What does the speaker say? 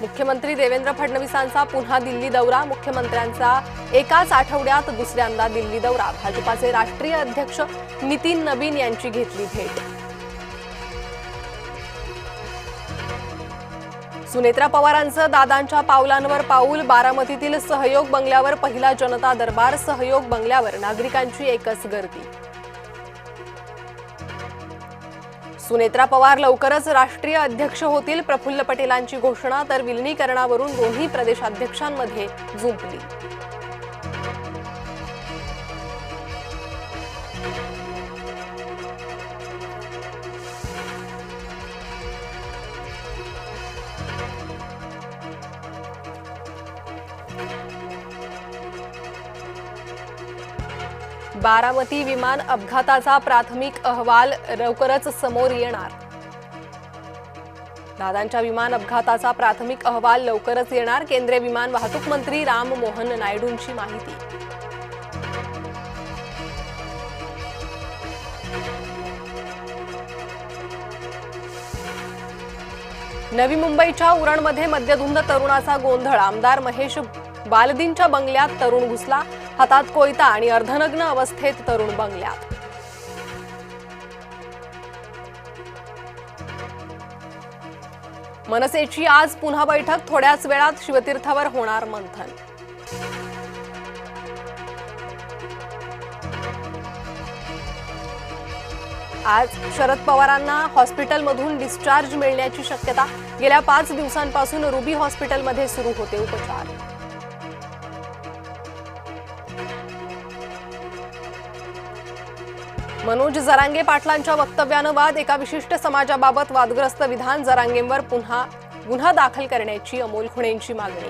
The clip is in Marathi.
मुख्यमंत्री देवेंद्र फडणवीसांचा पुन्हा दिल्ली दौरा। मुख्यमंत्र्यांचा एकाच आठवड्यात दुसऱ्यांदा दिल्ली दौरा। भाजपाचे राष्ट्रीय अध्यक्ष नितीन नवीन यांची घेतली भेट। सुनेत्रा पवारांचं दादांच्या पावलांवर पाऊल। बारामतीतील सहयोग बंगल्यावर पहिला जनता दरबार। सहयोग बंगल्यावर नागरिकांची एकच गर्दी। सुनेत्रा पवार लवकरच राष्ट्रीय अध्यक्ष होतील। प्रफुल्ल पटेलांची घोषणा। तर विलीनीकरणावरून दोन्ही प्रदेशाध्यक्षांमध्ये जुंपली। बारामती विमान अपघाताचा प्राथमिक अहवाल लवकरच समोर येणार। दादांच्या विमान अपघाताचा प्राथमिक अहवाल लवकरच येणार। केंद्रीय विमान वाहतूक मंत्री राम मोहन नायडूंची माहिती। नवी मुंबईच्या उरणमध्ये मद्यधुंद तरुणाचा गोंधळ। आमदार महेश बालदींच्या बंगल्यात तरुण घुसला। हातात कोयता आणि अर्धनग्न अवस्थेत तरुण बंगल्यात। मनसेची आज पुन्हा बैठक। थोड्याच वेळात शिवतीर्थावर होणार मंथन। आज शरद पवारांना हॉस्पिटलमधून डिस्चार्ज मिळण्याची शक्यता। गेल्या 5 दिवसांपासून रुबी हॉस्पिटलमध्ये सुरू होते उपचार। मनोज जरांगे पाटलांच्या वक्तव्यानं वाद। एका विशिष्ट समाजाबाबत वादग्रस्त विधान। जरांगेंवर पुन्हा गुन्हा दाखल करण्याची अमोल खुणेंची मागणी।